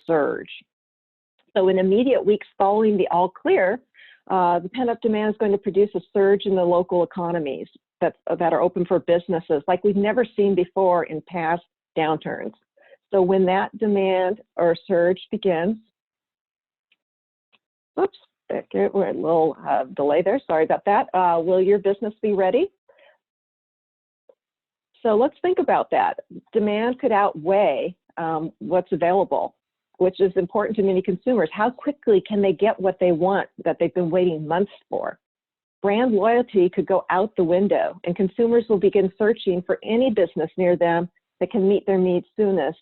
surge. So in immediate weeks following the all clear, the pent-up demand is going to produce a surge in the local economies that are open for businesses like we've never seen before in past downturns. So when that demand or surge begins, oops, we're a little delay there, sorry about that. Will your business be ready? So let's think about that. Demand could outweigh what's available, which is important to many consumers. How quickly can they get what they want that they've been waiting months for? Brand loyalty could go out the window, and consumers will begin searching for any business near them that can meet their needs soonest.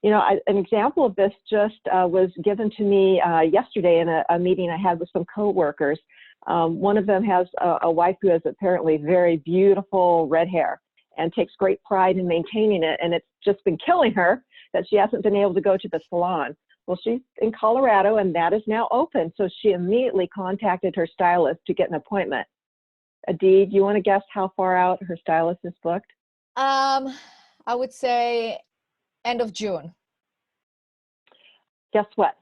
You know, an example of this just was given to me yesterday in a meeting I had with some coworkers. One of them has a wife who has apparently very beautiful red hair and takes great pride in maintaining it, and it's just been killing her that she hasn't been able to go to the salon. Well, she's in Colorado, and that is now open, so she immediately contacted her stylist to get an appointment. Adi, do you want to guess how far out her stylist is booked? I would say end of June. Guess what?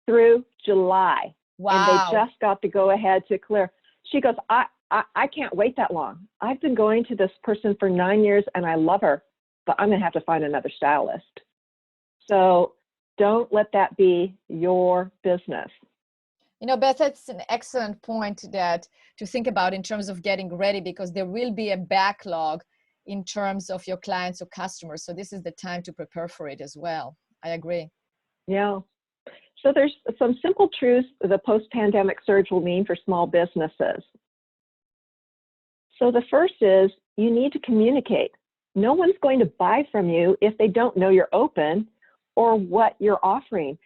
Through July. Wow. And they just got the go-ahead to clear. She goes, I can't wait that long. I've been going to this person for 9 years, and I love her, but I'm going to have to find another stylist. So don't let that be your business. You know, Beth, that's an excellent point that to think about in terms of getting ready, because there will be a backlog in terms of your clients or customers. So this is the time to prepare for it as well. I agree. Yeah. So there's some simple truths the post-pandemic surge will mean for small businesses. So the first is you need to communicate. No one's going to buy from you if they don't know you're open or what you're offering.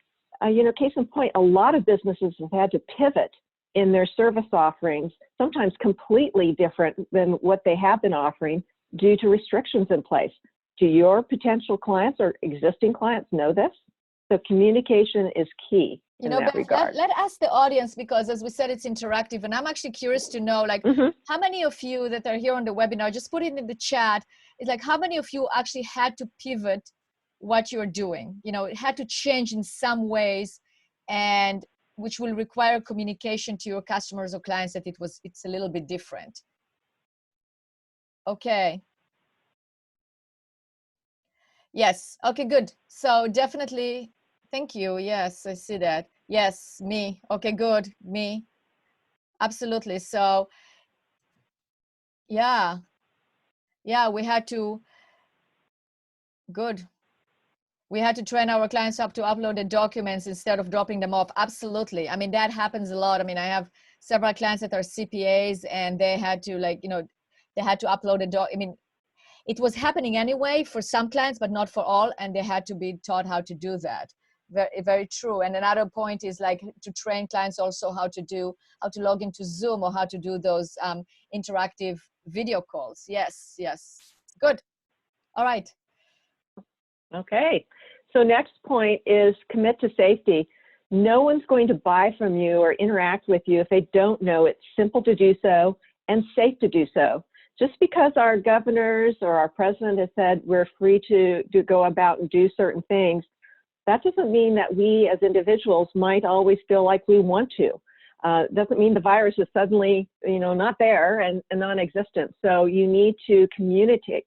You know, case in point, a lot of businesses have had to pivot in their service offerings, sometimes completely different than what they have been offering due to restrictions in place. Do your potential clients or existing clients know this? So communication is key in that regard. Let ask the audience, because as we said, it's interactive, and I'm actually curious to know, like, how many of you that are here on the webinar, just put it in the chat, it's like, how many of you actually had to pivot what you're doing? You know, it had to change in some ways, and which will require communication to your customers or clients that it's a little bit different. Okay. Yes. Okay, good. So definitely, thank you. Yes, I see that. Yes, me. Okay, good. Me. Absolutely. So yeah, we had to, good. We had to train our clients up to upload the documents instead of dropping them off. Absolutely. I mean, that happens a lot. I mean, I have several clients that are CPAs, and they had to, like, you know, they had to upload a doc. I mean, it was happening anyway for some clients, but not for all. And they had to be taught how to do that. Very, very true. And another point is, like, to train clients also how to log into Zoom or how to do those interactive video calls. Yes, yes. Good. All right. Okay. So next point is commit to safety. No one's going to buy from you or interact with you if they don't know it's simple to do so and safe to do so. Just because our governors or our president has said we're free to go about and do certain things, that doesn't mean that we as individuals might always feel like we want to. Doesn't mean the virus is suddenly, you know, not there and non-existent. So you need to communicate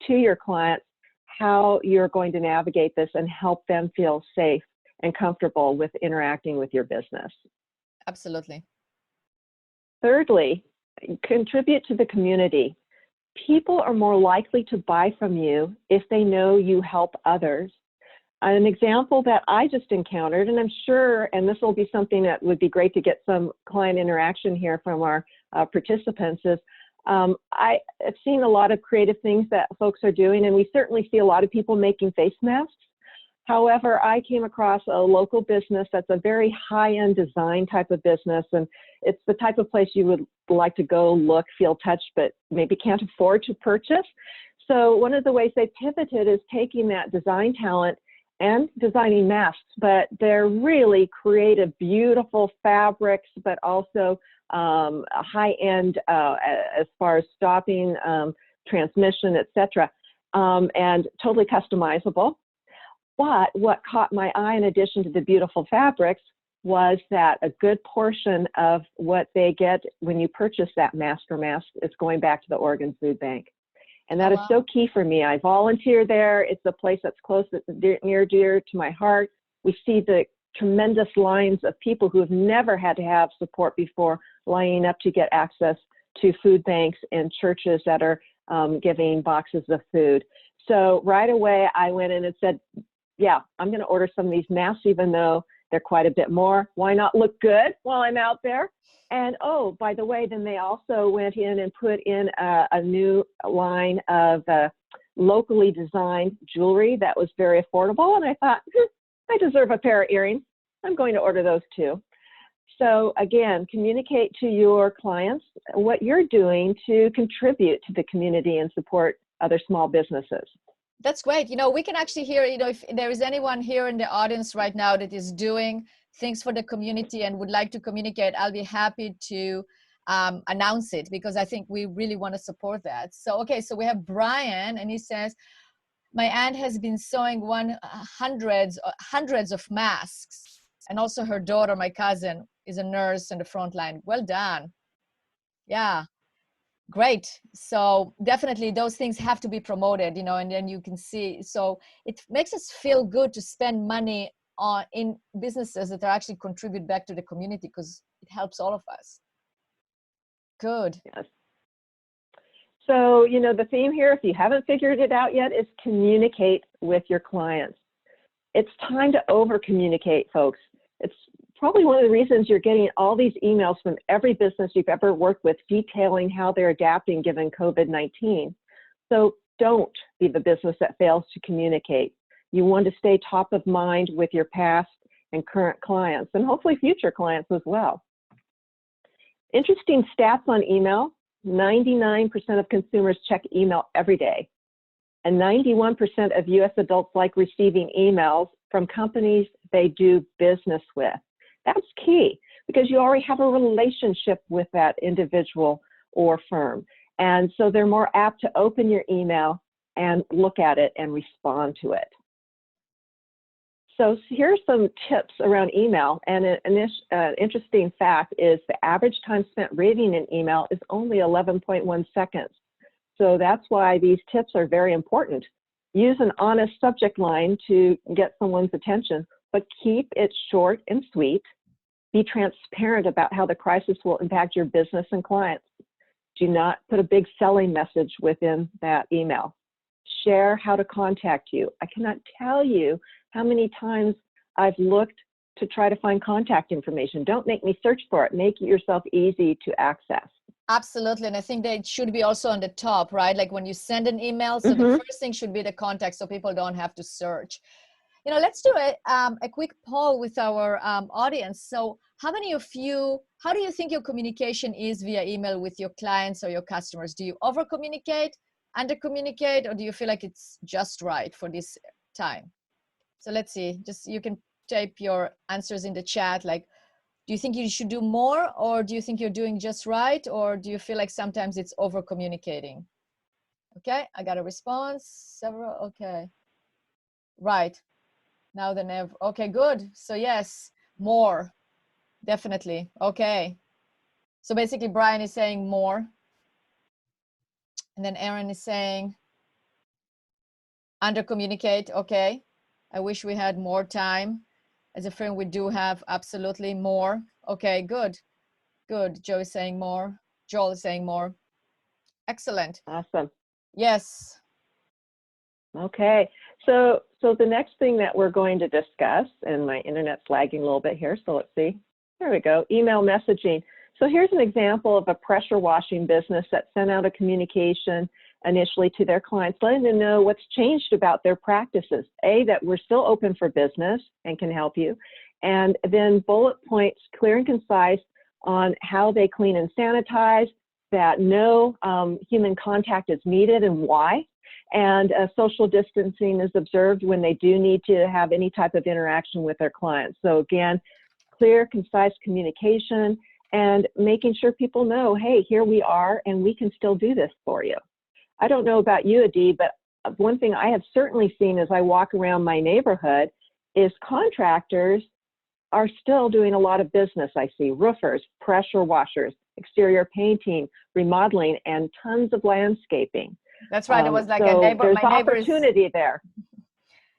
to your clients how you're going to navigate this and help them feel safe and comfortable with interacting with your business. Absolutely. Thirdly, contribute to the community. People are more likely to buy from you if they know you help others. An example that I just encountered, and I'm sure, and this will be something that would be great to get some client interaction here from our participants, is I've seen a lot of creative things that folks are doing, and we certainly see a lot of people making face masks. However, I came across a local business that's a very high-end design type of business, and it's the type of place you would like to go, look, feel, touch, but maybe can't afford to purchase. So one of the ways they pivoted is taking that design talent and designing masks, but they're really creative, beautiful fabrics, but also high-end as far as stopping, transmission, etc., and totally customizable. But what caught my eye, in addition to the beautiful fabrics, was that a good portion of what they get when you purchase that master mask is going back to the Oregon Food Bank. And that is so key for me. I volunteer there. It's a place that's close, that's near dear to my heart. We see the tremendous lines of people who have never had to have support before lining up to get access to food banks and churches that are giving boxes of food. So right away, I went in and said, yeah, I'm going to order some of these masks, even though they're quite a bit more. Why not look good while I'm out there? And oh, by the way, then they also went in and put in a new line of locally designed jewelry that was very affordable. And I thought, I deserve a pair of earrings. I'm going to order those too. So again, communicate to your clients what you're doing to contribute to the community and support other small businesses. That's great. You know, we can actually hear, you know, if there is anyone here in the audience right now that is doing things for the community and would like to communicate, I'll be happy to announce it, because I think we really want to support that. So, okay, so we have Brian, and he says, my aunt has been sewing hundreds of masks, and also her daughter, my cousin, is a nurse in the front line. Well done. Yeah. Great. So definitely those things have to be promoted, you know, and then you can see. So it makes us feel good to spend money in businesses that are actually contribute back to the community, because it helps all of us. Good. Yes. So, you know, the theme here, if you haven't figured it out yet, is communicate with your clients. It's time to over-communicate, folks. It's probably one of the reasons you're getting all these emails from every business you've ever worked with detailing how they're adapting given COVID-19. So don't be the business that fails to communicate. You want to stay top of mind with your past and current clients, and hopefully future clients as well. Interesting stats on email: 99% of consumers check email every day, and 91% of US adults like receiving emails from companies they do business with. That's key, because you already have a relationship with that individual or firm. And so they're more apt to open your email and look at it and respond to it. So here's some tips around email. And an interesting fact is the average time spent reading an email is only 11.1 seconds. So that's why these tips are very important. Use an honest subject line to get someone's attention, but keep it short and sweet. Be transparent about how the crisis will impact your business and clients. Do not put a big selling message within that email. Share how to contact you. I cannot tell you how many times I've looked to try to find contact information. Don't make me search for it. Make it yourself easy to access. Absolutely. And I think that it should be also on the top, right? Like when you send an email, so the first thing should be the contact, so people don't have to search. You know, let's do a quick poll with our audience. So how do you think your communication is via email with your clients or your customers? Do you over communicate, under communicate, or do you feel like it's just right for this time? So let's see, just you can type your answers in the chat. Like, do you think you should do more, or do you think you're doing just right? Or do you feel like sometimes it's over communicating? Okay, I got a response, several, okay. Right, now than ever, okay, good. So yes, more, definitely, okay. So basically Brian is saying more. And then Aaron is saying under communicate, okay. I wish we had more time. As a firm, we do have absolutely more. Okay, good. Good. Joe is saying more. Joel is saying more. Excellent. Awesome. Yes. Okay. So the next thing that we're going to discuss, and my internet's lagging a little bit here, so let's see. There we go. Email messaging. So here's an example of a pressure washing business that sent out a communication initially to their clients, letting them know what's changed about their practices. A, that we're still open for business and can help you. And then bullet points, clear and concise, on how they clean and sanitize, that no human contact is needed and why. And social distancing is observed when they do need to have any type of interaction with their clients. So again, clear, concise communication, and making sure people know, hey, here we are, and we can still do this for you. I don't know about you, Adi, but one thing I have certainly seen as I walk around my neighborhood is contractors are still doing a lot of business. I see roofers, pressure washers, exterior painting, remodeling, and tons of landscaping. That's right. It was like a So neighbor. there's My neighbor is, opportunity there.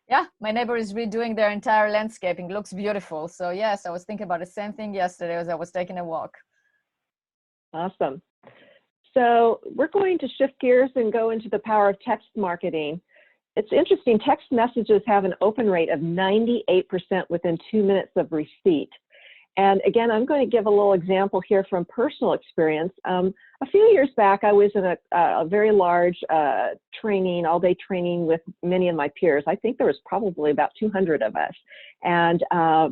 yeah, my neighbor is redoing their entire landscaping. It looks beautiful. So yes, I was thinking about the same thing yesterday as I was taking a walk. Awesome. So we're going to shift gears and go into the power of text marketing. It's interesting, text messages have an open rate of 98% within 2 minutes of receipt. And again, I'm going to give a little example here from personal experience. A few years back, I was in a very large training, all-day training with many of my peers. I think there was probably about 200 of us. And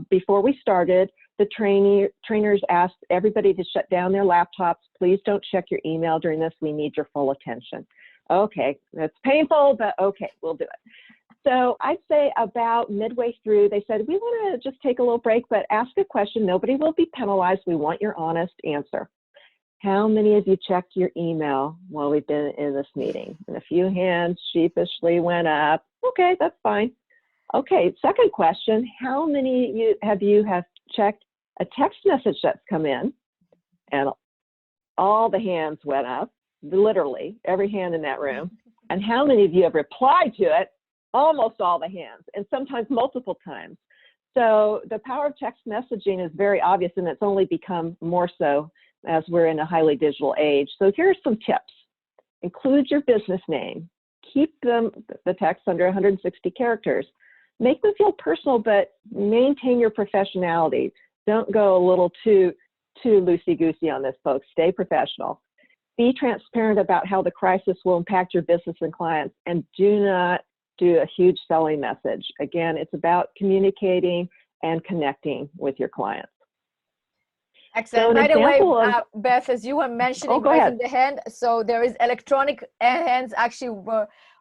before we started, the trainers asked everybody to shut down their laptops. Please don't check your email during this. We need your full attention. Okay, that's painful, but okay, we'll do it. So I'd say about midway through, they said, we want to just take a little break, but ask a question. Nobody will be penalized. We want your honest answer. How many of you checked your email while we've been in this meeting? And a few hands sheepishly went up. Okay, that's fine. Okay, second question. How many of you have checked a text message that's come in? And all the hands went up, literally every hand in that room. And how many of you have replied to it? Almost all the hands, and sometimes multiple times. So the power of text messaging is very obvious, and it's only become more so as we're in a highly digital age. So here are some tips. Include your business name. Keep the text under 160 characters. Make them feel personal, but maintain your professionality. Don't go a little too loosey-goosey on this, folks. Stay professional. Be transparent about how the crisis will impact your business and clients, and do not do a huge selling message. Again, it's about communicating and connecting with your clients. Excellent. So by the way, of, Beth, as you were mentioning, raising the hand, so there is electronic hands actually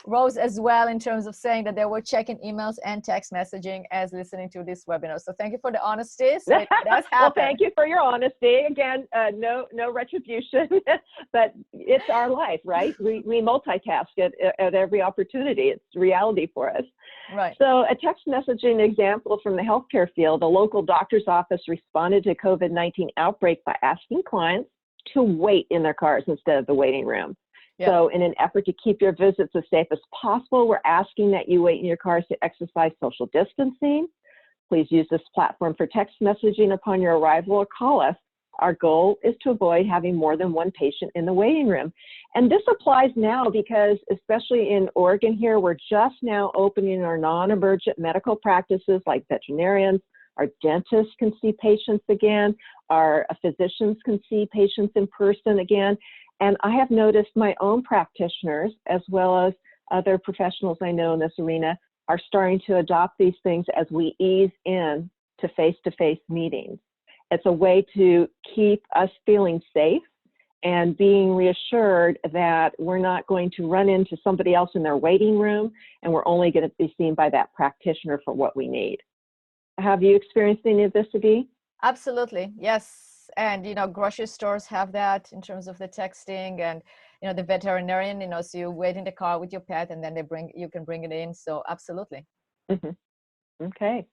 rose as well in terms of saying that they were checking emails and text messaging as listening to this webinar. So thank you for the honesty. So it does happen. Well, thank you for your honesty. Again, no retribution, but it's our life, right? We multitask at every opportunity. It's reality for us. Right. So a text messaging example from the healthcare field, a local doctor's office responded to COVID-19 outbreak by asking clients to wait in their cars instead of the waiting room. Yep. So in an effort to keep your visits as safe as possible, we're asking that you wait in your cars to exercise social distancing. Please use this platform for text messaging upon your arrival or call us. Our goal is to avoid having more than one patient in the waiting room. And this applies now because, especially in Oregon here, we're just now opening our non-emergent medical practices like veterinarians. Our dentists can see patients again. Our physicians can see patients in person again. And I have noticed my own practitioners, as well as other professionals I know in this arena, are starting to adopt these things as we ease in to face-to-face meetings. It's a way to keep us feeling safe and being reassured that we're not going to run into somebody else in their waiting room, and we're only going to be seen by that practitioner for what we need. Have you experienced any of this, Adi? Absolutely, yes. And, you know, grocery stores have that in terms of the texting, and, you know, the veterinarian, you know, so you wait in the car with your pet and then you can bring it in. So absolutely. Mm-hmm. Okay.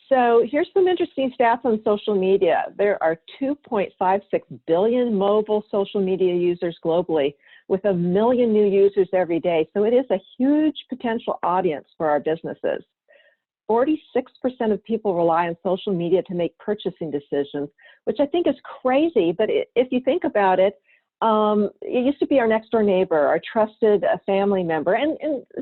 So here's some interesting stats on social media. There are 2.56 billion mobile social media users globally, with 1 million new users every day. So it is a huge potential audience for our businesses. 46% of people rely on social media to make purchasing decisions, which I think is crazy. But if you think about it, it used to be our next door neighbor, our trusted family member, and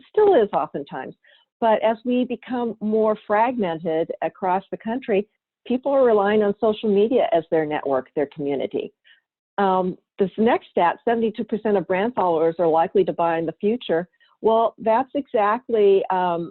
still is oftentimes. But as we become more fragmented across the country, people are relying on social media as their network, their community. This next stat, 72% of brand followers are likely to buy in the future. Well, that's exactly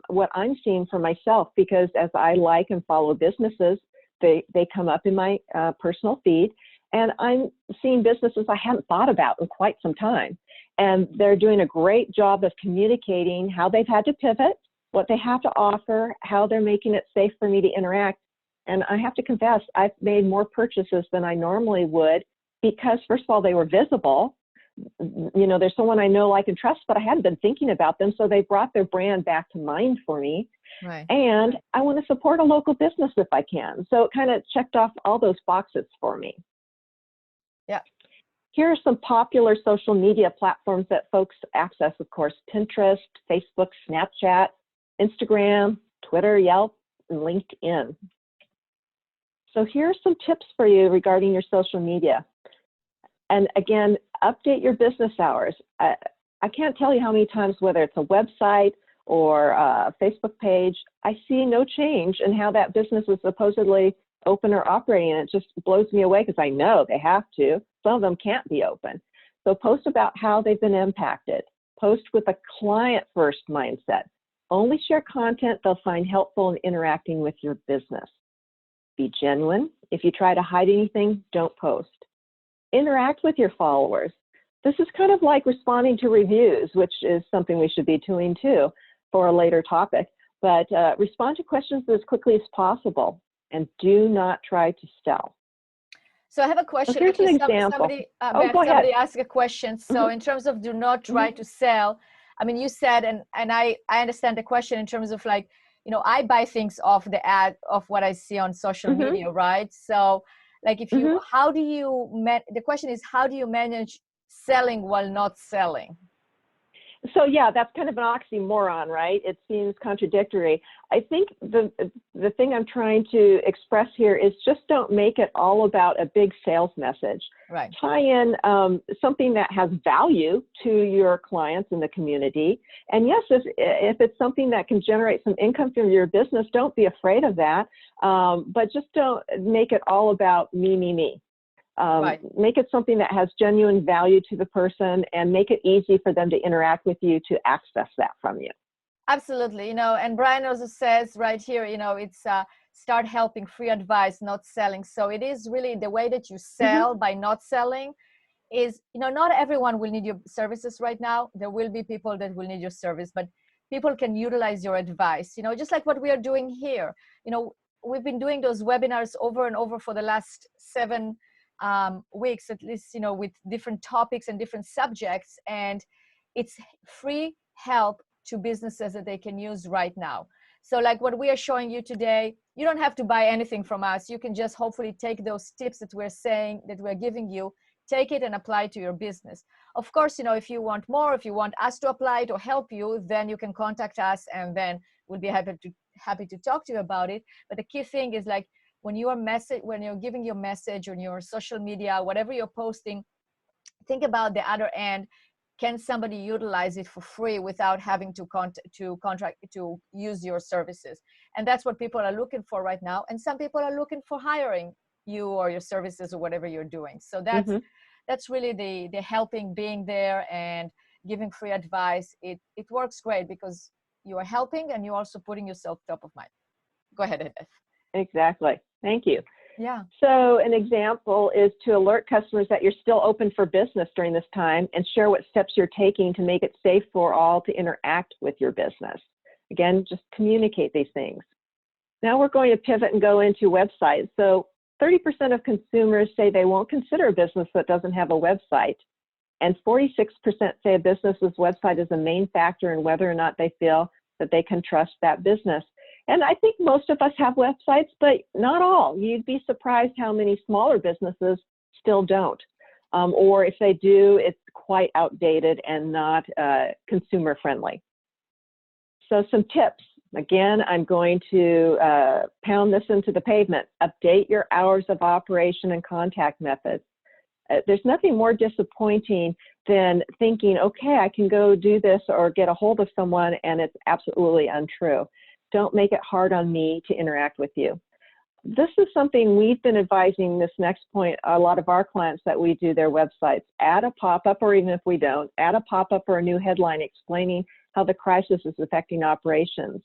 what I'm seeing for myself, because as I like and follow businesses, they come up in my personal feed, and I'm seeing businesses I hadn't thought about in quite some time. And they're doing a great job of communicating how they've had to pivot, what they have to offer, how they're making it safe for me to interact. And I have to confess, I've made more purchases than I normally would because, first of all, they were visible. you know, there's someone I know, like, and trust, but I hadn't been thinking about them. So they brought their brand back to mind for me. Right. And I want to support a local business if I can. So it kind of checked off all those boxes for me. Yeah. Here are some popular social media platforms that folks access, of course: Pinterest, Facebook, Snapchat, Instagram, Twitter, Yelp, and LinkedIn. So here are some tips for you regarding your social media. And again, update your business hours. I can't tell you how many times, whether it's a website or a Facebook page, I see no change in how that business is supposedly open or operating. And it just blows me away because I know they have to. Some of them can't be open. So post about how they've been impacted. Post with a client-first mindset. Only share content they'll find helpful in interacting with your business. Be genuine. If you try to hide anything, don't post. Interact with your followers. This is kind of like responding to reviews, which is something we should be doing too for a later topic. But respond to questions as quickly as possible, and do not try to sell. So I have a question. Here's an example. Somebody, Beth, somebody asked a question. So in terms of do not try to sell, I mean, you said, and I understand the question in terms of, like, you know, I buy things off the ad of what I see on social media, right? So like, if you, how do you, the question is, how do you manage selling while not selling? So yeah, that's kind of an oxymoron, right? It seems contradictory. I think the thing I'm trying to express here is just don't make it all about a big sales message. Right. Tie in something that has value to your clients in the community. And yes, if it's something that can generate some income from your business, don't be afraid of that. But just don't make it all about me. Right. Make it something that has genuine value to the person, and make it easy for them to interact with you, to access that from you. Absolutely. You know, and Brian also says right here, you know, it's start helping, free advice, not selling. So it is really the way that you sell by not selling is, you know, not everyone will need your services right now. There will be people that will need your service, but people can utilize your advice, you know, just like what we are doing here. You know, we've been doing those webinars over and over for the last 7 weeks, at least, you know, with different topics and different subjects, and it's free help to businesses that they can use right now. So like what we are showing you today, you don't have to buy anything from us. You can just hopefully take those tips that we're saying, that we're giving you, take it and apply it to your business. Of course, you know, if you want more, if you want us to apply it or help you, then you can contact us, and then we'll be happy to talk to you about it. But the key thing is, like, when you're giving your message on your social media, whatever you're posting, think about the other end. Can somebody utilize it for free without having to contract to use your services? And that's what people are looking for right now. And some people are looking for hiring you or your services or whatever you're doing. So that's really the helping, being there and giving free advice. It works great because you are helping and you're also putting yourself top of mind. Go ahead, Beth. Exactly. Thank you. Yeah. So an example is to alert customers that you're still open for business during this time, and share what steps you're taking to make it safe for all to interact with your business. Again, just communicate these things. Now we're going to pivot and go into websites. So 30% of consumers say they won't consider a business that doesn't have a website. And 46% say a business's website is a main factor in whether or not they feel that they can trust that business. And I think most of us have websites, but not all. You'd be surprised how many smaller businesses still don't. Or if they do, it's quite outdated and not consumer friendly. So some tips. Again, I'm going to pound this into the pavement. Update your hours of operation and contact methods. There's nothing more disappointing than thinking, okay, I can go do this or get a hold of someone, and it's absolutely untrue. Don't make it hard on me to interact with you. This is something we've been advising, this next point, a lot of our clients that we do their websites. Add a pop-up, or even if we don't, add a pop-up or a new headline explaining how the crisis is affecting operations.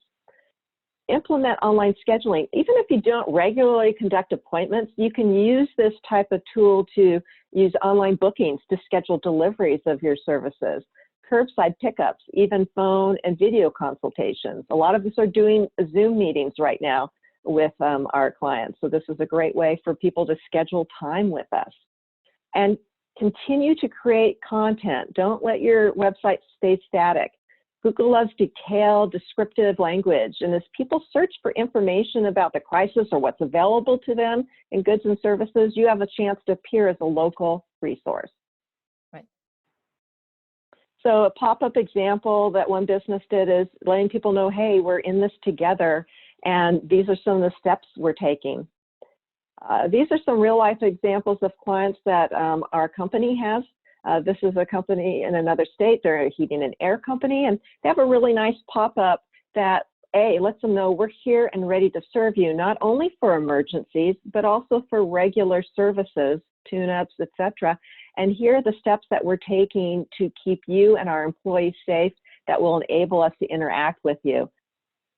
Implement online scheduling. Even if you don't regularly conduct appointments, you can use this type of tool to use online bookings to schedule deliveries of your services, curbside pickups, even phone and video consultations. A lot of us are doing Zoom meetings right now with our clients. So this is a great way for people to schedule time with us. And Continue to create content. Don't let your website stay static. Google loves detailed, descriptive language. And as people search for information about the crisis or what's available to them in goods and services, you have a chance to appear as a local resource. Right. So a pop-up example that one business did is letting people know, hey, we're in this together, and these are some of the steps we're taking. These are some real-life examples of clients that our company has. This is a company in another state. They're a heating and air company, and they have a really nice pop-up that, lets them know we're here and ready to serve you, not only for emergencies, but also for regular services, tune-ups, etc. And here are the steps that we're taking to keep you and our employees safe that will enable us to interact with you.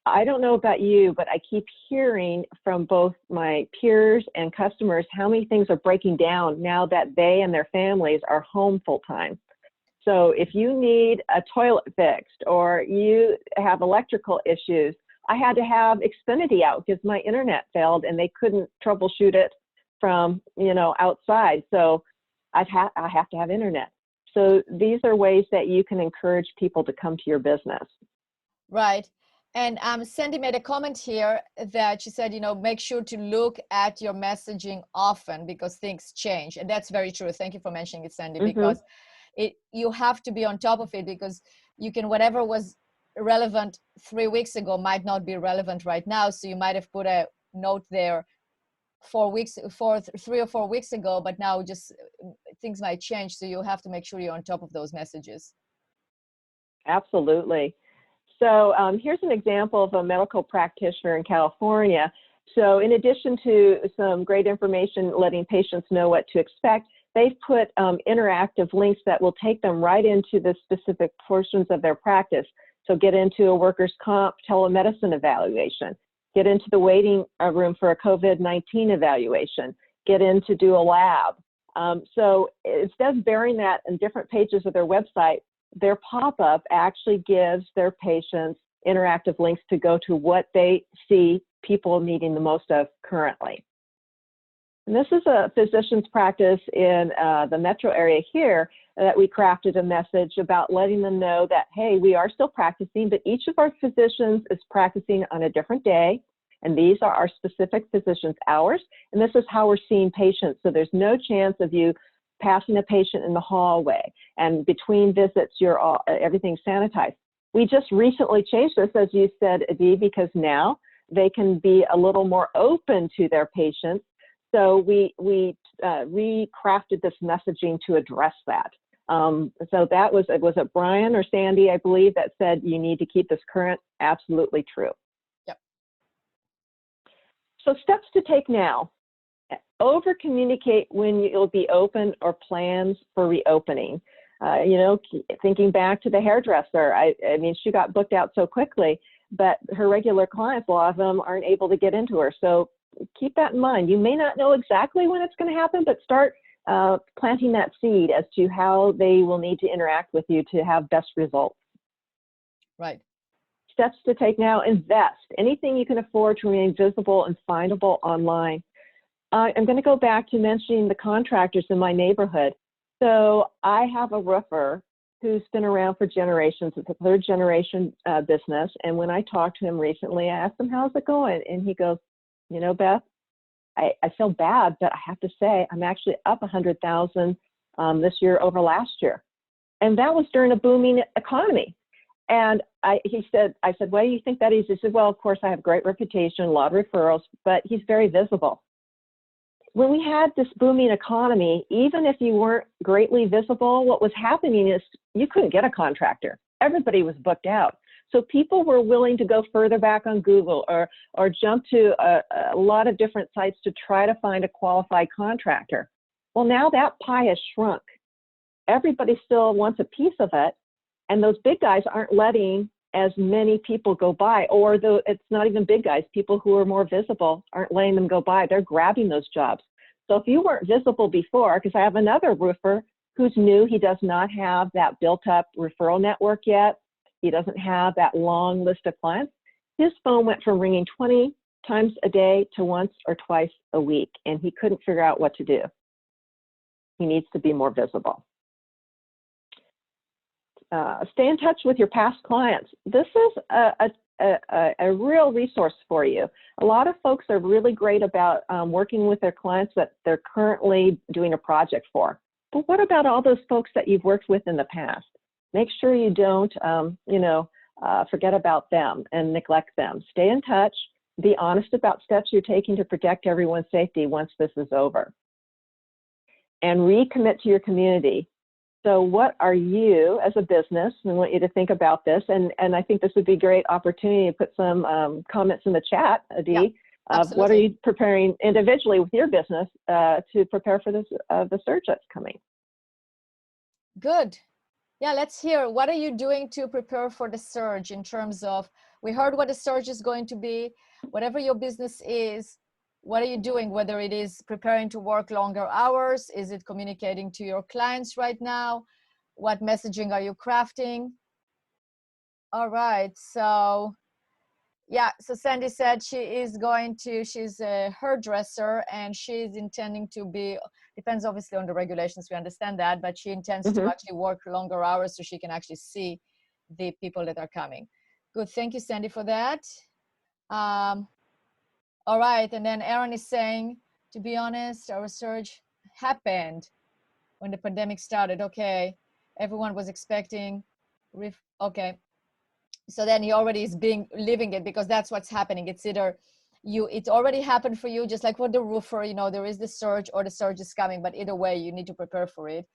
I don't know about you, but I keep hearing from both my peers and customers how many things are breaking down now that they and their families are home full-time. So if you need a toilet fixed or you have electrical issues, I had to have Xfinity out because my internet failed and they couldn't troubleshoot it from, outside. So I have to have internet. So these are ways that you can encourage people to come to your business. Right. And Sandy made a comment here that she said, make sure to look at your messaging often because things change. And that's very true. Thank you for mentioning it, Sandy, because you have to be on top of it, because whatever was relevant 3 weeks ago might not be relevant right now. So you might have put a note there 3 or 4 weeks ago, but now just things might change. So you have to make sure you're on top of those messages. Absolutely. So here's an example of a medical practitioner in California. So in addition to some great information letting patients know what to expect, they've put interactive links that will take them right into the specific portions of their practice. So get into a workers' comp telemedicine evaluation, get into the waiting room for a COVID-19 evaluation, get in to do a lab. So instead of burying that in different pages of their website, their pop-up actually gives their patients interactive links to go to what they see people needing the most of currently. And this is a physician's practice in the metro area here that we crafted a message about letting them know that, hey, we are still practicing, but each of our physicians is practicing on a different day, and these are our specific physicians' hours, and this is how we're seeing patients. So there's no chance of you passing a patient in the hallway, and between visits, everything's sanitized. We just recently changed this, as you said, Adi, because now they can be a little more open to their patients. So we recrafted this messaging to address that. So that was it Brian or Sandy, I believe, that said you need to keep this current? Absolutely true. Yep. So steps to take now. Over communicate when you'll be open or plans for reopening. Thinking back to the hairdresser, I mean, she got booked out so quickly, but her regular clients, a lot of them aren't able to get into her. So keep that in mind. You may not know exactly when it's going to happen, but start planting that seed as to how they will need to interact with you to have best results. Right. Steps to take now: invest. Anything you can afford to remain visible and findable online. I'm going to go back to mentioning the contractors in my neighborhood. So I have a roofer who's been around for generations. It's a third generation business. And when I talked to him recently, I asked him, how's it going? And he goes, Beth, I feel bad, but I have to say I'm actually up 100,000 this year over last year. And that was during a booming economy. And I said, why do you think that is? He said, well, of course, I have great reputation, a lot of referrals, but he's very visible. When we had this booming economy, even if you weren't greatly visible, what was happening is you couldn't get a contractor. Everybody was booked out. So people were willing to go further back on Google or jump to a lot of different sites to try to find a qualified contractor. Well, now that pie has shrunk. Everybody still wants a piece of it, and those big guys aren't letting as many people go by, or it's not even big guys, people who are more visible aren't letting them go by. They're grabbing those jobs. So if you weren't visible before, because I have another roofer who's new, he does not have that built up referral network yet. He doesn't have that long list of clients. His phone went from ringing 20 times a day to once or twice a week, and he couldn't figure out what to do. He needs to be more visible. Stay in touch with your past clients. This is a real resource for you. A lot of folks are really great about working with their clients that they're currently doing a project for. But what about all those folks that you've worked with in the past? Make sure you don't, forget about them and neglect them. Stay in touch. Be honest about steps you're taking to protect everyone's safety once this is over. And recommit to your community. So what are you as a business? I want you to think about this. And I think this would be a great opportunity to put some comments in the chat, Adi, yeah, of what are you preparing individually with your business to prepare for this, the surge that's coming. Good. Yeah, let's hear. What are you doing to prepare for the surge in terms of, we heard what the surge is going to be, whatever your business is, what are you doing? Whether it is preparing to work longer hours, is it communicating to your clients right now? What messaging are you crafting? All right, so yeah, so Sandy said she's a hairdresser and she's intending to be, depends obviously on the regulations, we understand that, but she intends to actually work longer hours so she can actually see the people that are coming. Good, thank you, Sandy, for that. All right, and then Aaron is saying, to be honest, our surge happened when the pandemic started. Okay, everyone was expecting, okay. So then he already is living it, because that's what's happening. It's either it's already happened for you, just like with the roofer, there is the surge or the surge is coming, but either way, you need to prepare for it.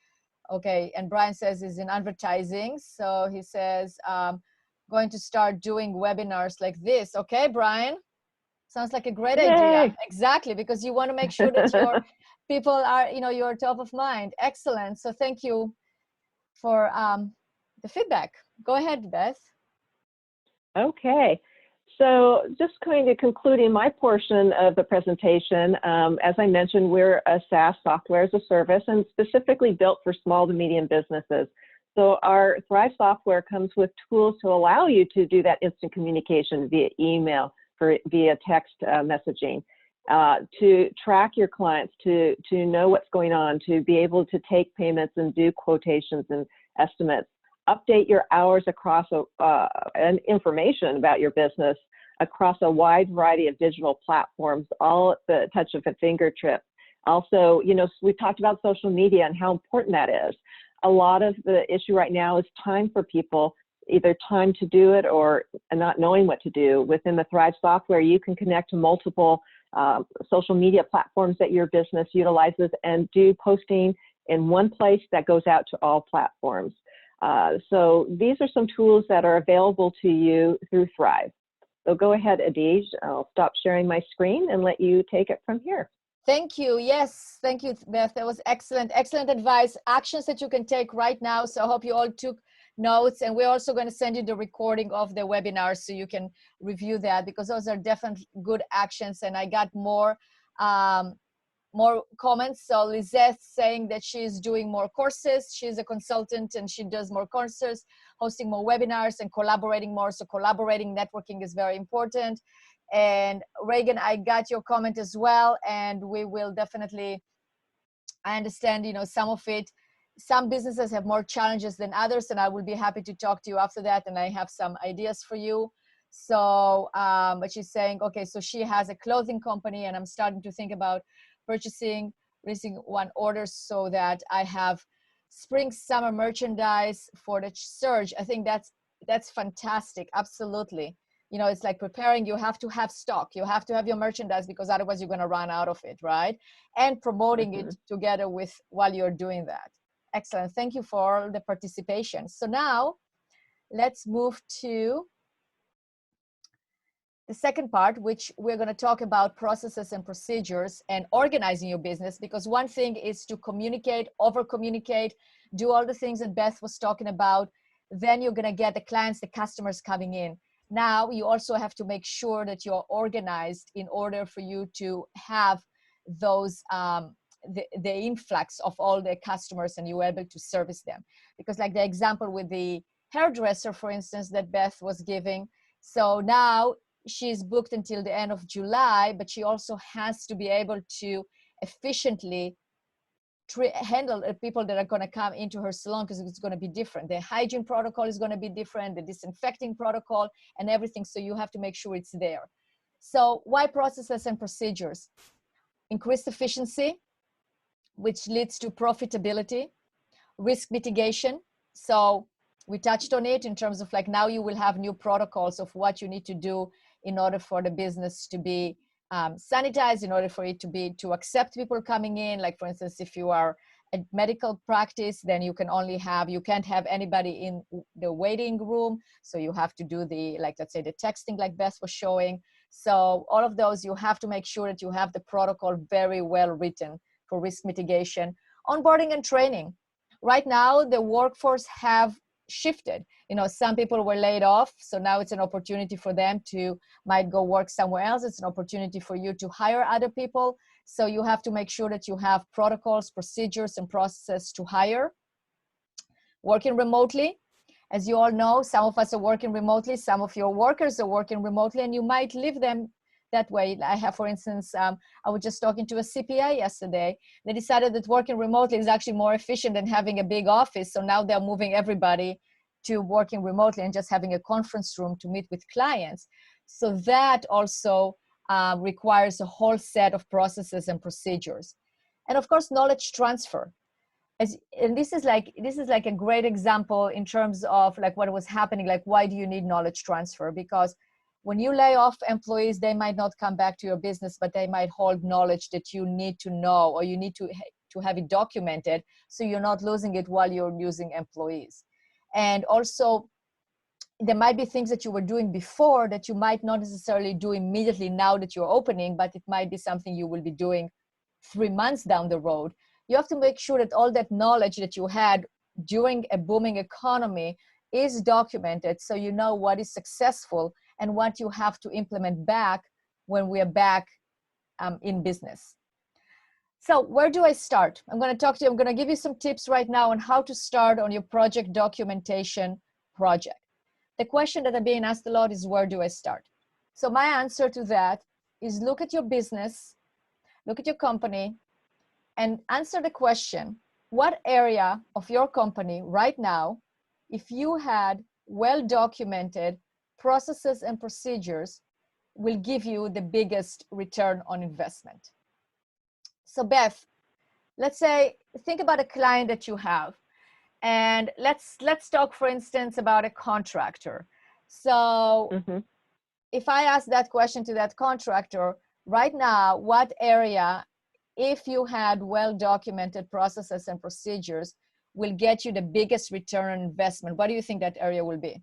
Okay, and Brian says he's in advertising. So he says, going to start doing webinars like this. Okay, Brian, sounds like a great idea. Exactly, because you want to make sure that your people are, you're top of mind. Excellent. So thank you for the feedback. Go ahead, Beth. Okay, so just kind of concluding my portion of the presentation, as I mentioned, we're a SaaS, software as a service, and specifically built for small to medium businesses. So our Thrive software comes with tools to allow you to do that instant communication via email, via text messaging, to track your clients, to know what's going on, to be able to take payments and do quotations and estimates. Update your hours across and information about your business across a wide variety of digital platforms, all at the touch of a fingertip. Also, we've talked about social media and how important that is. A lot of the issue right now is time for people, either time to do it or not knowing what to do. Within the Thrive software, you can connect to multiple social media platforms that your business utilizes and do posting in one place that goes out to all platforms. So these are some tools that are available to you through Thrive. So go ahead, Adij. I'll stop sharing my screen and let you take it from here. Thank you. Yes, thank you, Beth. That was excellent, excellent advice. Actions that you can take right now. So I hope you all took notes. And we're also going to send you the recording of the webinar so you can review that, because those are definitely good actions. And I got more comments. So Lizette saying that she's doing more courses. She's a consultant and she does more courses, hosting more webinars and collaborating more. So collaborating, networking is very important. And Reagan, I got your comment as well. And we will definitely, I understand, some of it, some businesses have more challenges than others, and I will be happy to talk to you after that. And I have some ideas for you. So, but she's saying, okay, so she has a clothing company and I'm starting to think about releasing one order so that I have spring, summer merchandise for the surge. I think that's fantastic. Absolutely. It's like preparing, you have to have stock, you have to have your merchandise, because otherwise you're going to run out of it, right? And promoting it together while you're doing that. Excellent. Thank you for the participation. So now let's move to the second part, which we're going to talk about processes and procedures and organizing your business, because one thing is to communicate, over communicate, do all the things that Beth was talking about. Then you're going to get the clients, the customers coming in. Now you also have to make sure that you're organized in order for you to have those, the influx of all the customers, and you're able to service them. Because like the example with the hairdresser, for instance, that Beth was giving. So now she's booked until the end of July, but she also has to be able to efficiently handle people that are going to come into her salon, because it's going to be different. The hygiene protocol is going to be different, the disinfecting protocol and everything. So you have to make sure it's there. So why processes and procedures? Increased efficiency, which leads to profitability, risk mitigation. So we touched on it in terms of like, now you will have new protocols of what you need to do in order for the business to be sanitized, in order for it to accept people coming in. Like for instance, if you are a medical practice, then you can't have anybody in the waiting room. So you have to do let's say the texting like Beth was showing. So all of those, you have to make sure that you have the protocol very well written for risk mitigation. Onboarding and training. Right now, the workforce have shifted. Some people were laid off, so now it's an opportunity for them to might go work somewhere else. It's an opportunity for you to hire other people. So you have to make sure that you have protocols, procedures, and processes to hire. Working remotely. As you all know, some of us are working remotely, some of your workers are working remotely, and you might leave them that way. I have, for instance, I was just talking to a CPA yesterday. They decided that working remotely is actually more efficient than having a big office. So now they're moving everybody to working remotely and just having a conference room to meet with clients. So that also requires a whole set of processes and procedures. And of course, knowledge transfer. And this is like a great example in terms of like what was happening. Like, why do you need knowledge transfer? Because when you lay off employees, they might not come back to your business, but they might hold knowledge that you need to know, or you need to have it documented, so you're not losing it while you're using employees. And also, there might be things that you were doing before that you might not necessarily do immediately now that you're opening, but it might be something you will be doing 3 months down the road. You have to make sure that all that knowledge that you had during a booming economy is documented, so you know what is successful and what you have to implement back when we are back in business. So where do I start? I'm going to give you some tips right now on how to start on your project documentation project. The question that I'm being asked a lot is, where do I start? So my answer to that is, look at your business, look at your company, and answer the question, what area of your company right now, if you had well-documented processes and procedures, will give you the biggest return on investment? So Beth, let's say, think about a client that you have, and let's talk, for instance, about a contractor. So if I ask that question to that contractor, right now, what area, if you had well-documented processes and procedures, will get you the biggest return on investment? What do you think that area will be?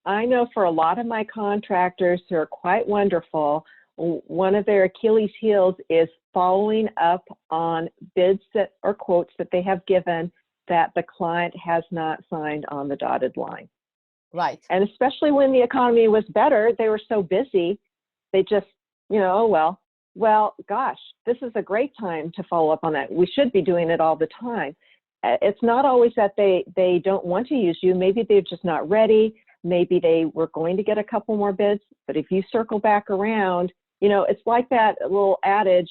I know for a lot of my contractors who are quite wonderful, one of their Achilles heels is following up on bids or quotes that they have given that the client has not signed on the dotted line. Right. And especially when the economy was better, they were so busy, they just, oh, well, gosh, this is a great time to follow up on that. We should be doing it all the time. It's not always that they don't want to use you. Maybe they're just not ready. Maybe they were going to get a couple more bids, but if you circle back around, it's like that little adage,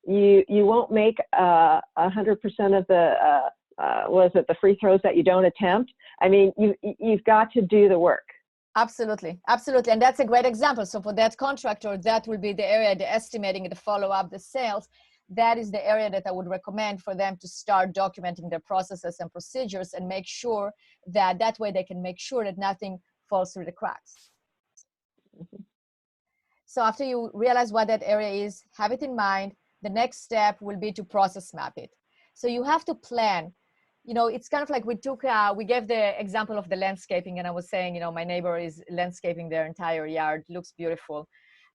you won't make 100% of the free throws that you don't attempt. I mean, you've got to do the work. Absolutely. Absolutely. And that's a great example. So for that contractor, that will be the area, the estimating, the follow-up, the sales. That is the area that I would recommend for them to start documenting their processes and procedures, and make sure that way they can make sure that nothing falls through the cracks. So after you realize what that area is, have it in mind. The next step will be to process map it. So you have to plan. It's kind of like we gave the example of the landscaping, and I was saying, my neighbor is landscaping their entire yard, looks beautiful,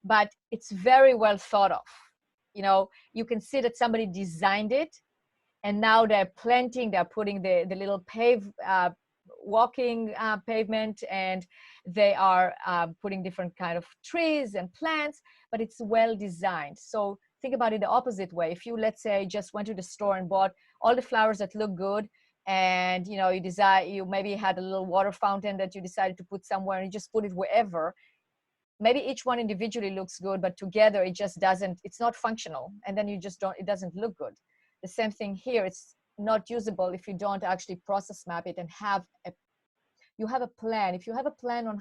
but it's very well thought of. You can see that somebody designed it, and now they're putting the little walking pavement, and they are putting different kind of trees and plants, but it's well designed. So think about it the opposite way. If you, let's say, just went to the store and bought all the flowers that look good, and you maybe had a little water fountain that you decided to put somewhere, and you just put it wherever. Maybe each one individually looks good, but together it's not functional, and then it doesn't look good. The same thing here. It's not usable if you don't actually process map it and you have a plan. If you have a plan on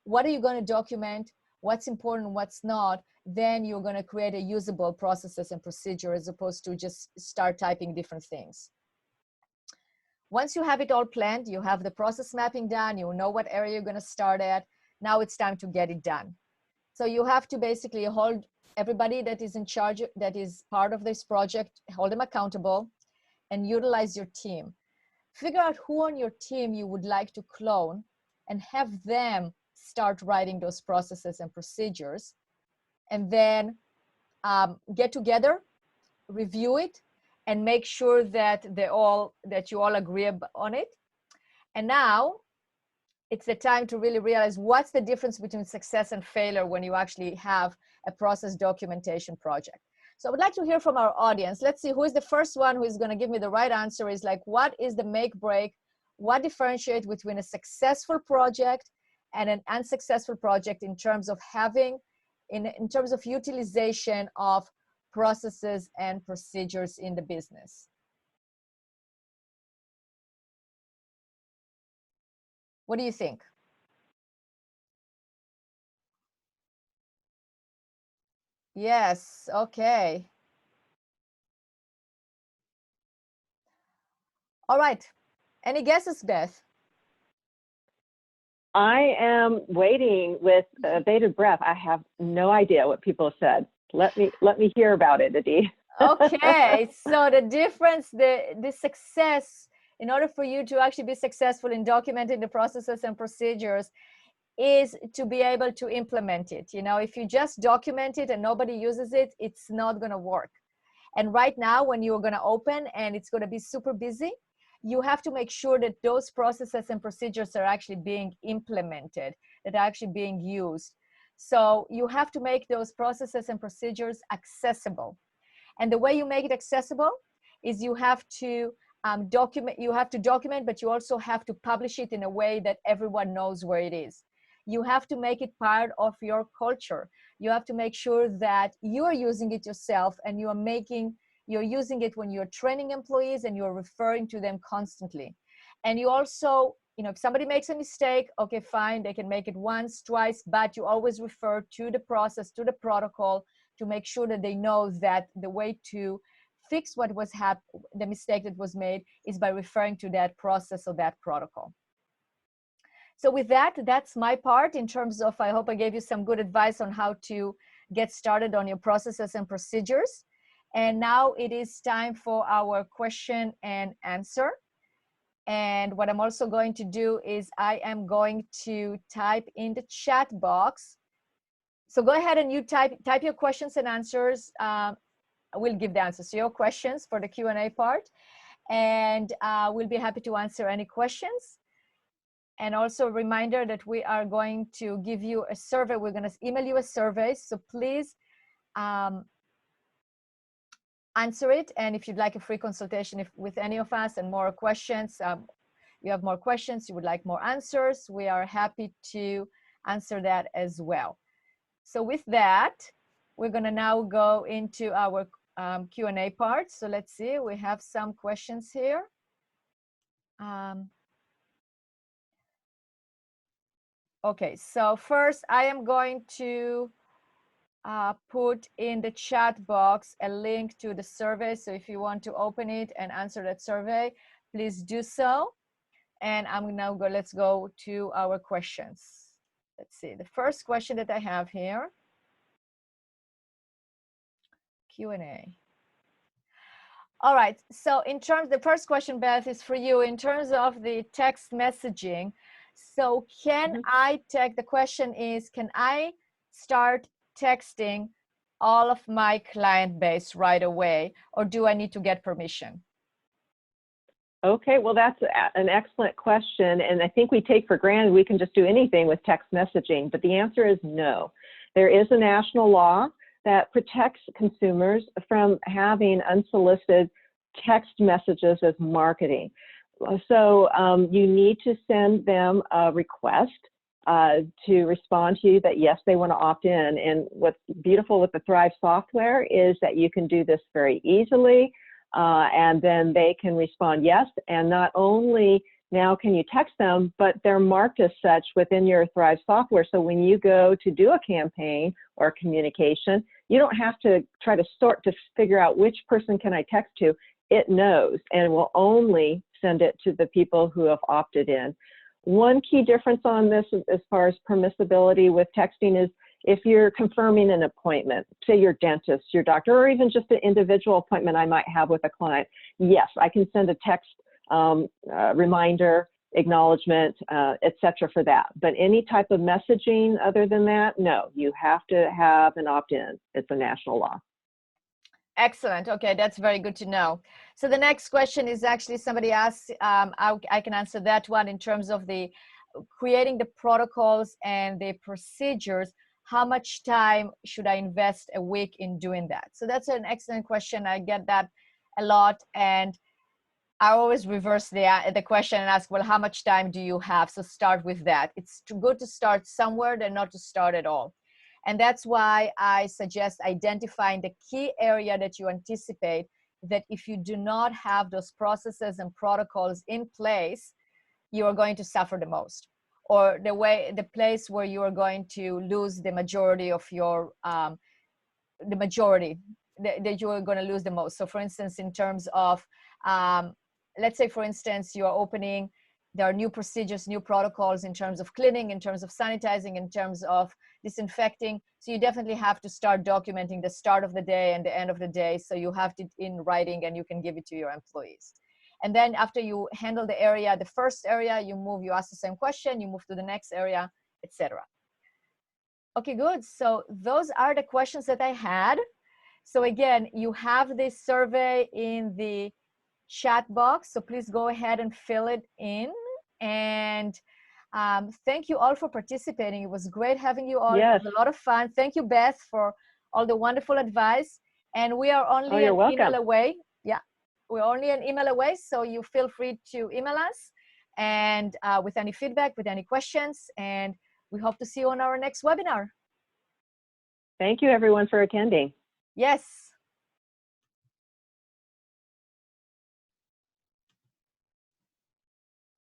what are you going to document, what's important, what's not, then you're going to create a usable processes and procedure as opposed to just start typing different things. Once you have it all planned, you have the process mapping done, you know what area you're going to start at. Now it's time to get it done. So you have to basically hold everybody that is in charge, that is part of this project, hold them accountable and utilize your team. Figure out who on your team you would like to clone and have them start writing those processes and procedures, and then get together, review it, and make sure that you all agree on it. And now it's the time to really realize what's the difference between success and failure when you actually have a process documentation project. So I would like to hear from our audience. Let's see who is the first one who is going to give me the right answer. Is like, what is the make break? What differentiates between a successful project and an unsuccessful project in terms of in terms of utilization of processes and procedures in the business? What do you think? Yes, okay. All right. Any guesses, Beth? I am waiting with bated breath. I have no idea what people said. Let me hear about it, Adi. Okay, so the difference, the success, in order for you to actually be successful in documenting the processes and procedures, is to be able to implement it. You know, if you just document it and nobody uses it, it's not going to work. And right now, when you're going to open and it's going to be super busy, you have to make sure that those processes and procedures are actually being implemented, that are actually being used. So you have to make those processes and procedures accessible. And the way you make it accessible is you have to document, but you also have to publish it in a way that everyone knows where it is. You have to make it part of your culture. You have to make sure that you are using it yourself and you're using it when you're training employees and you're referring to them constantly. And you also, if somebody makes a mistake, okay, fine, they can make it once, twice, but you always refer to the process, to the protocol, to make sure that they know that the way to fix the mistake that was made is by referring to that process or that protocol. So with that, that's my part in terms of, I hope I gave you some good advice on how to get started on your processes and procedures. And now it is time for our question and answer. And what I'm also going to do is I am going to type in the chat box. So go ahead and you type your questions and answers. We'll give the answers to your questions for the Q&A part. And we'll be happy to answer any questions. And also a reminder that we are going to give you a survey. We're going to email you a survey. So please answer it. And if you'd like a free consultation with any of us and more questions, you have more questions, you would like more answers, we are happy to answer that as well. So with that, we're going to now go into our Q&A part. So let's see, we have some questions here. Okay, so first I am going to put in the chat box a link to the survey. So if you want to open it and answer that survey, please do so. And I'm now let's go to our questions. Let's see, the first question that I have here, Q&A. All right, so the first question, Beth, is for you in terms of the text messaging. So the question is, can I start texting all of my client base right away, or do I need to get permission? Okay, well, that's an excellent question. And I think we take for granted we can just do anything with text messaging, but the answer is no. There is a national law that protects consumers from having unsolicited text messages as marketing. So you need to send them a request to respond to you that yes, they want to opt in. And what's beautiful with the Thrive software is that you can do this very easily, and then they can respond yes. And not only now can you text them, but they're marked as such within your Thrive software. So when you go to do a campaign or communication, you don't have to try to sort to figure out which person can I text to. It knows and will only send it to the people who have opted in. One key difference on this as far as permissibility with texting is if you're confirming an appointment, say your dentist, your doctor, or even just an individual appointment I might have with a client, yes, I can send a text reminder, acknowledgement, etc. for that. But any type of messaging other than that, no, you have to have an opt-in. It's a national law. Excellent. Okay, that's very good to know. So the next question is actually somebody asked, I can answer that one in terms of the creating the protocols and the procedures. How much time should I invest a week in doing that? So that's an excellent question. I get that a lot. And I always reverse the question and ask, well, how much time do you have? So start with that. It's too good to start somewhere than not to start at all. And that's why I suggest identifying the key area that you anticipate that if you do not have those processes and protocols in place, you are going to suffer the most, or the place where you are going to lose the majority of your, that you are going to lose the most. So for instance, in terms of, let's say, for instance, you are opening, there are new procedures, new protocols in terms of cleaning, in terms of sanitizing, in terms of disinfecting. So you definitely have to start documenting the start of the day and the end of the day. So you have it in writing and you can give it to your employees. And then after you handle the area, the first area, you ask the same question, you move to the next area, etc. Okay, good. So those are the questions that I had. So again, you have this survey in the chat box, so please go ahead and fill it in. And thank you all for participating. It was great having you all. Yes. It was a lot of fun. Thank you, Beth, for all the wonderful advice. And we are only an email away. Yeah, we're only an email away, so you feel free to email us and with any feedback, with any questions. And we hope to see you on our next webinar. Thank you, everyone, for attending. Yes.